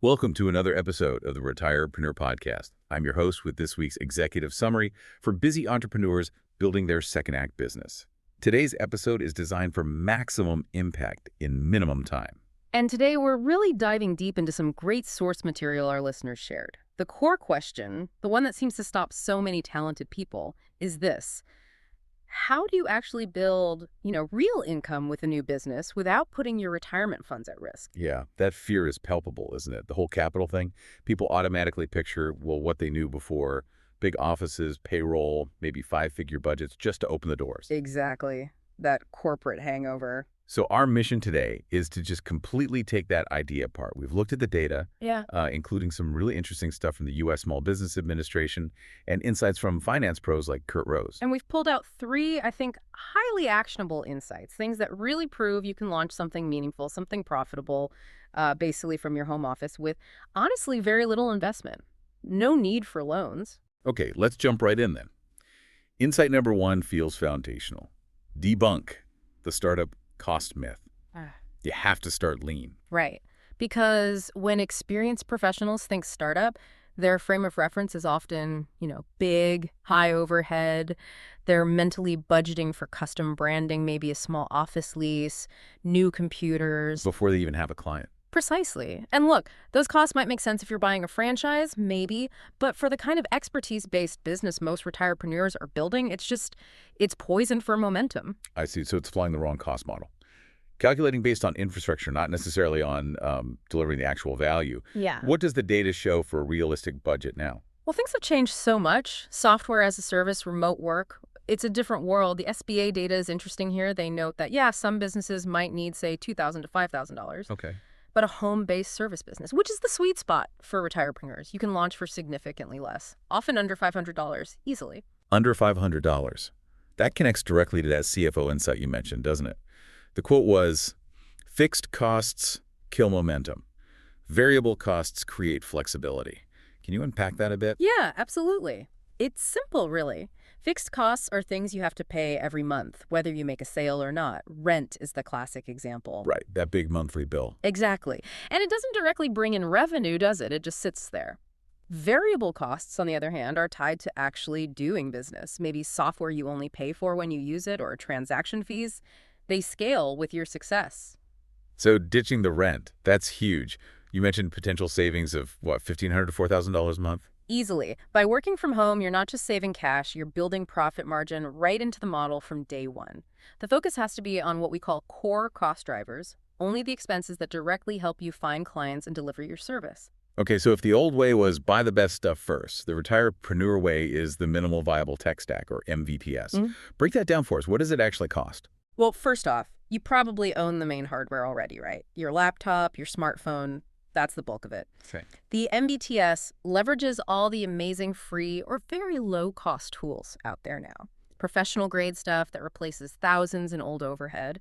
Welcome to another episode of the Retirepreneur Podcast. I'm your host with this week's executive summary for busy entrepreneurs building their second act business. Today's episode is designed for maximum impact in minimum time. And today we're really diving deep into some great source material our listeners shared. The core question, the one that seems to stop so many talented people, is this. How do you actually build, real income with a new business without putting your retirement funds at risk? Yeah, that fear is palpable, isn't it? The whole capital thing. People automatically picture, what they knew before. Big offices, payroll, maybe five-figure budgets just to open the doors. Exactly. That corporate hangover. So our mission today is to just completely take that idea apart. We've looked at the data, including some really interesting stuff from the U.S. Small Business Administration and insights from finance pros like Kurt Rose. And we've pulled out three, I think, highly actionable insights, things that really prove you can launch something meaningful, something profitable, basically from your home office with, honestly, very little investment. No need for loans. Okay, let's jump right in then. Insight number one feels foundational. Debunk the startup cost myth. You have to start lean. Right. Because when experienced professionals think startup, their frame of reference is often, big, high overhead. They're mentally budgeting for custom branding, maybe a small office lease, new computers. Before they even have a client. Precisely. And look, those costs might make sense if you're buying a franchise, maybe, but for the kind of expertise-based business most retirepreneurs are building, it's poison for momentum. I see. So it's flying the wrong cost model. Calculating based on infrastructure, not necessarily on delivering the actual value. Yeah. What does the data show for a realistic budget now? Well, things have changed so much. Software as a service, remote work. It's a different world. The SBA data is interesting here. They note that, some businesses might need, say, $2,000 to $5,000. Okay. But a home-based service business, which is the sweet spot for retirepreneurs. You can launch for significantly less, often under $500 easily. Under $500. That connects directly to that CFO insight you mentioned, doesn't it? The quote was, fixed costs kill momentum. Variable costs create flexibility. Can you unpack that a bit? Yeah, absolutely. It's simple, really. Fixed costs are things you have to pay every month, whether you make a sale or not. Rent is the classic example. Right, that big monthly bill. Exactly. And it doesn't directly bring in revenue, does it? It just sits there. Variable costs, on the other hand, are tied to actually doing business. Maybe software you only pay for when you use it or transaction fees. They scale with your success. So ditching the rent, that's huge. You mentioned potential savings of, $1,500 to $4,000 a month? Easily. By working from home, you're not just saving cash, you're building profit margin right into the model from day one. The focus has to be on what we call core cost drivers, only the expenses that directly help you find clients and deliver your service. Okay, so if the old way was buy the best stuff first, the retirepreneur way is the minimal viable tech stack, or MVPS. Break that down for us. What does it actually cost? Well, first off, you probably own the main hardware already, right? Your laptop, your smartphone, that's the bulk of it. Okay. The MVTS leverages all the amazing free or very low-cost tools out there now. Professional-grade stuff that replaces thousands in old overhead.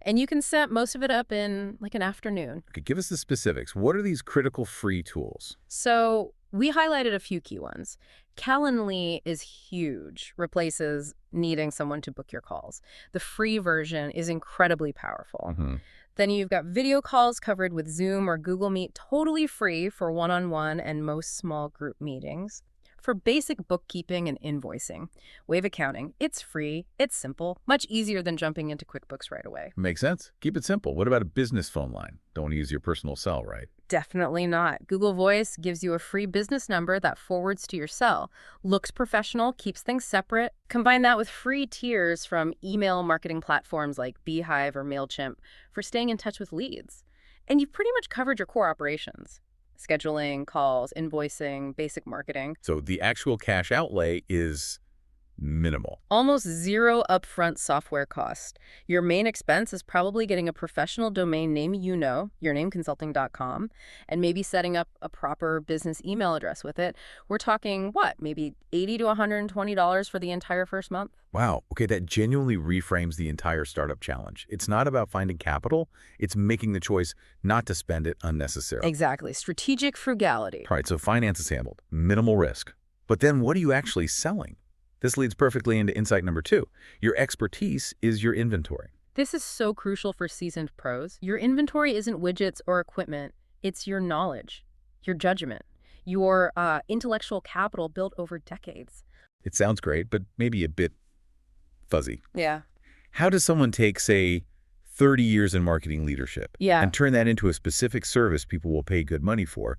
And you can set most of it up in, an afternoon. Okay, give us the specifics. What are these critical free tools? So we highlighted a few key ones. Calendly is huge, replaces needing someone to book your calls. The free version is incredibly powerful. Then you've got video calls covered with Zoom or Google Meet, totally free for one-on-one and most small group meetings. For basic bookkeeping and invoicing, Wave Accounting, it's free, it's simple, much easier than jumping into QuickBooks right away. Makes sense. Keep it simple. What about a business phone line? Don't want to use your personal cell, right? Definitely not. Google Voice gives you a free business number that forwards to your cell. Looks professional, keeps things separate. Combine that with free tiers from email marketing platforms like Beehive or MailChimp for staying in touch with leads. And you've pretty much covered your core operations. Scheduling, calls, invoicing, basic marketing. So the actual cash outlay is minimal. Almost zero upfront software cost. Your main expense is probably getting a professional domain name yournameconsulting.com, and maybe setting up a proper business email address with it. We're talking, maybe $80 to $120 for the entire first month? Wow. Okay, that genuinely reframes the entire startup challenge. It's not about finding capital. It's making the choice not to spend it unnecessarily. Exactly. Strategic frugality. All right, so finance is handled. Minimal risk. But then what are you actually selling? This leads perfectly into insight number 2. Your expertise is your inventory. This is so crucial for seasoned pros. Your inventory isn't widgets or equipment. It's your knowledge. your judgment, your intellectual capital built over decades. It sounds great, but maybe a bit fuzzy. Yeah. How does someone take, say, 30 years in marketing leadership Yeah. and turn that into a specific service people will pay good money for?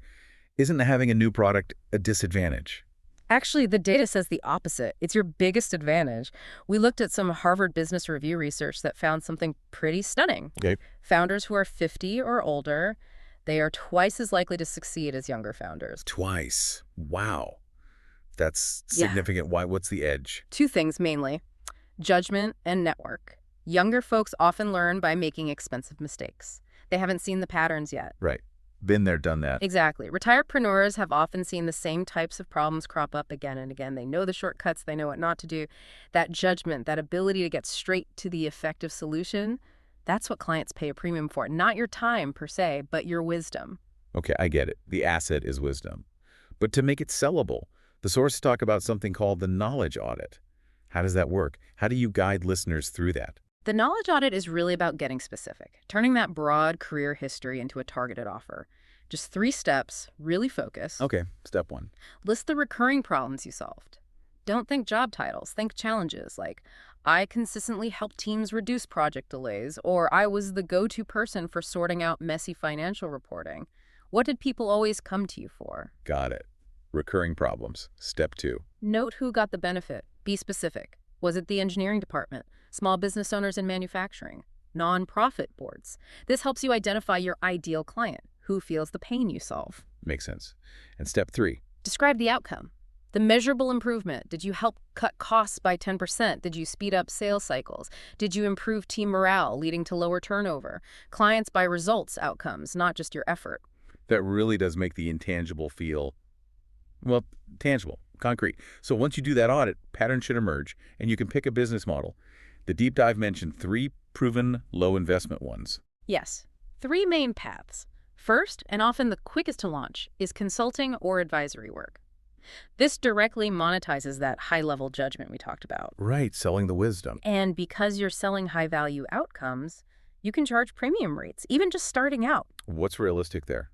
Isn't having a new product a disadvantage? Actually, the data says the opposite. It's your biggest advantage. We looked at some Harvard Business Review research that found something pretty stunning. Okay. Founders who are 50 or older, they are twice as likely to succeed as younger founders. Twice. Wow. That's Yeah. significant. Why? What's the edge? Two things mainly: judgment and network. Younger folks often learn by making expensive mistakes. They haven't seen the patterns yet. Right. Been there, done that. Exactly. Retiredpreneurs have often seen the same types of problems crop up again and again. They know the shortcuts, they know what not to do. That judgment, that ability to get straight to the effective solution, that's what clients pay a premium for. Not your time per se, but your wisdom. Okay, I get it. The asset is wisdom. But to make it sellable, the sources talk about something called the knowledge audit. How does that work? How do you guide listeners through that? The knowledge audit is really about getting specific, turning that broad career history into a targeted offer. Just 3 steps, really focus. Okay, step 1. List the recurring problems you solved. Don't think job titles, think challenges like, I consistently help teams reduce project delays, or I was the go-to person for sorting out messy financial reporting. What did people always come to you for? Got it. Recurring problems. Step 2. Note who got the benefit. Be specific. Was it the engineering department, small business owners in manufacturing, nonprofit boards? This helps you identify your ideal client, who feels the pain you solve. Makes sense. And step 3. Describe the outcome. The measurable improvement. Did you help cut costs by 10%? Did you speed up sales cycles? Did you improve team morale, leading to lower turnover? Clients buy results outcomes, not just your effort. That really does make the intangible feel, well, tangible, concrete. So once you do that audit, patterns should emerge, and you can pick a business model. The deep dive mentioned 3 proven low investment ones. Yes, 3 main paths. First, and often the quickest to launch, is consulting or advisory work. This directly monetizes that high-level judgment we talked about. Right, selling the wisdom. And because you're selling high-value outcomes, you can charge premium rates, even just starting out. What's realistic there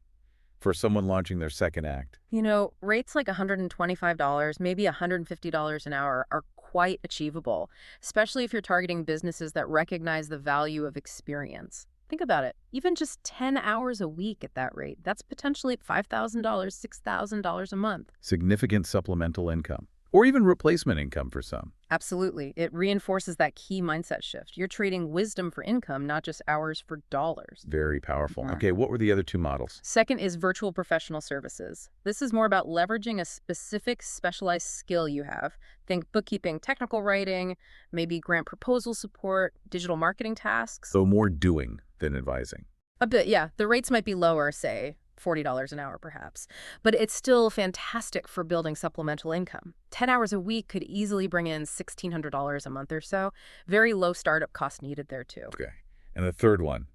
for someone launching their second act? You know, rates like $125, maybe $150 an hour are quite achievable, especially if you're targeting businesses that recognize the value of experience. Think about it. Even just 10 hours a week at that rate, that's potentially $5,000, $6,000 a month. Significant supplemental income, or even replacement income for some. Absolutely. It reinforces that key mindset shift. You're trading wisdom for income, not just hours for dollars. Very powerful. Mhm. Okay, what were the other 2 models? Second is virtual professional services. This is more about leveraging a specific specialized skill you have. Think bookkeeping, technical writing, maybe grant proposal support, digital marketing tasks. So more doing than advising. A bit, yeah. The rates might be lower, say $40 an hour perhaps, but it's still fantastic for building supplemental income. 10 hours a week could easily bring in $1,600 a month or so. Very low startup cost needed there too. Okay. And the third one,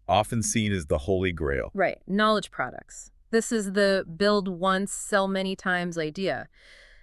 often seen as the holy grail. Right, knowledge products. This is the build once, sell many times idea.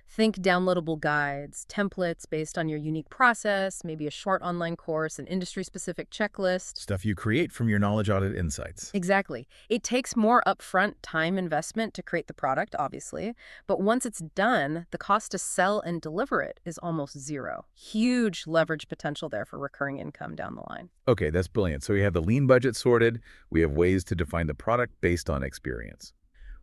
Think downloadable guides, templates based on your unique process, maybe a short online course, an industry-specific checklist. Stuff you create from your knowledge audit insights. Exactly. It takes more upfront time investment to create the product, obviously, but once it's done, the cost to sell and deliver it is almost zero. Huge leverage potential there for recurring income down the line. Okay, that's brilliant. So we have the lean budget sorted. We have ways to define the product based on experience.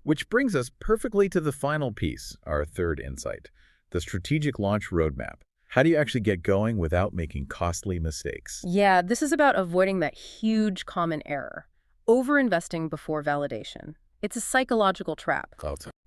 Which brings us perfectly to the final piece, our third insight, the strategic launch roadmap. How do you actually get going without making costly mistakes? Yeah, this is about avoiding that huge common error, overinvesting before validation. It's a psychological trap.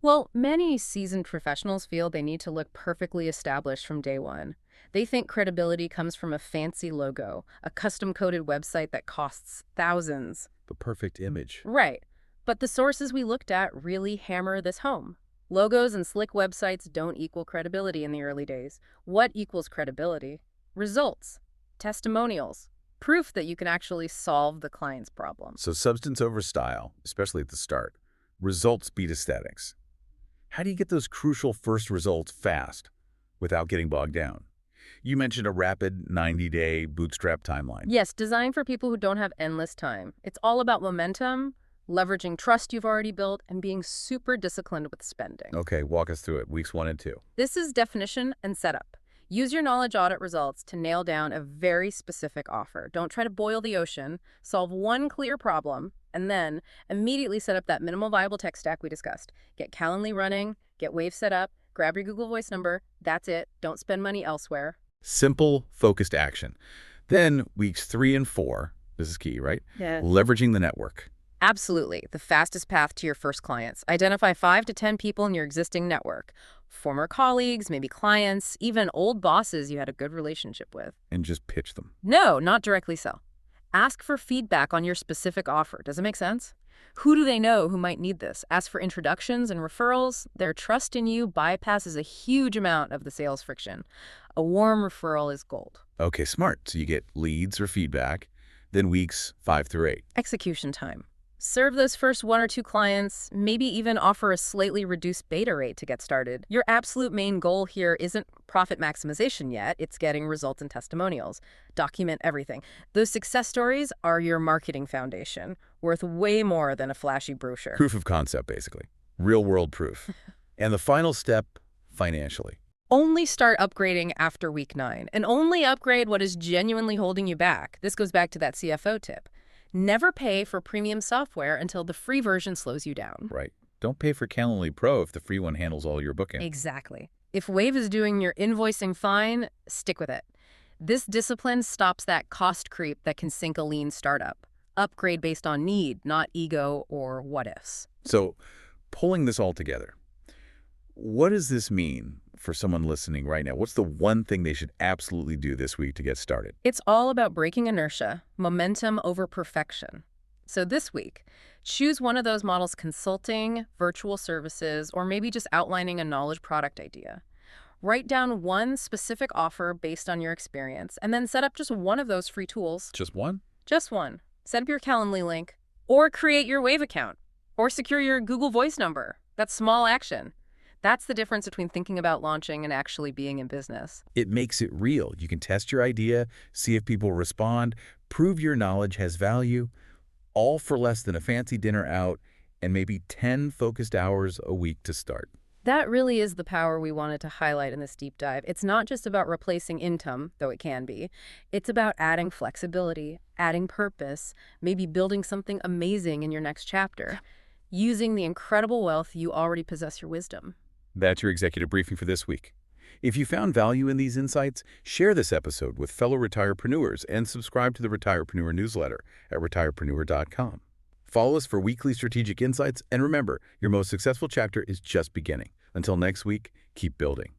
Well, many seasoned professionals feel they need to look perfectly established from day one. They think credibility comes from a fancy logo, a custom-coded website that costs thousands. The perfect image. Right. But the sources we looked at really hammer this home. Logos and slick websites don't equal credibility in the early days. What equals credibility? Results, testimonials, proof that you can actually solve the client's problem. So substance over style, especially at the start. Results beat aesthetics. How do you get those crucial first results fast without getting bogged down? You mentioned a rapid 90-day bootstrap timeline. Yes, designed for people who don't have endless time. It's all about momentum, leveraging trust you've already built, and being super disciplined with spending. Okay, walk us through it. Weeks 1 and 2. This is definition and setup. Use your knowledge audit results to nail down a very specific offer. Don't try to boil the ocean. Solve one clear problem, and then immediately set up that minimal viable tech stack we discussed. Get Calendly running, get Wave set up, grab your Google Voice number. That's it. Don't spend money elsewhere. Simple, focused action. Then weeks 3 and 4, this is key, right? Yeah. Leveraging the network. Absolutely. The fastest path to your first clients. Identify 5 to 10 people in your existing network. Former colleagues, maybe clients, even old bosses you had a good relationship with. And just pitch them. No, not directly sell. Ask for feedback on your specific offer. Does it make sense? Who do they know who might need this? Ask for introductions and referrals. Their trust in you bypasses a huge amount of the sales friction. A warm referral is gold. Okay, smart. So you get leads or feedback, then weeks 5 through 8. Execution time. Serve those first 1 or 2 clients, maybe even offer a slightly reduced beta rate to get started. Your absolute main goal here isn't profit maximization yet, it's getting results and testimonials. Document everything. Those success stories are your marketing foundation, worth way more than a flashy brochure. Proof of concept, basically. Real-world proof. And the final step, financially. Only start upgrading after week 9, and only upgrade what is genuinely holding you back. This goes back to that CFO tip. Never pay for premium software until the free version slows you down. Right. Don't pay for Calendly Pro if the free one handles all your booking. Exactly. If Wave is doing your invoicing fine, stick with it. This discipline stops that cost creep that can sink a lean startup. Upgrade based on need, not ego or what-ifs. So, pulling this all together, what does this mean for someone listening right now? What's the one thing they should absolutely do this week to get started? It's all about breaking inertia, momentum over perfection. So this week, choose one of those models: consulting, virtual services, or maybe just outlining a knowledge product idea. Write down one specific offer based on your experience, and then set up just one of those free tools. Just one? Just one. Set up your Calendly link, or create your Wave account, or secure your Google Voice number. That's small action. That's the difference between thinking about launching and actually being in business. It makes it real. You can test your idea, see if people respond, prove your knowledge has value, all for less than a fancy dinner out and maybe 10 focused hours a week to start. That really is the power we wanted to highlight in this deep dive. It's not just about replacing income, though it can be. It's about adding flexibility, adding purpose, maybe building something amazing in your next chapter, using the incredible wealth you already possess, your wisdom. That's your executive briefing for this week. If you found value in these insights, share this episode with fellow retirepreneurs and subscribe to the Retirepreneur newsletter at retirepreneur.com. Follow us for weekly strategic insights, and remember, your most successful chapter is just beginning. Until next week, keep building.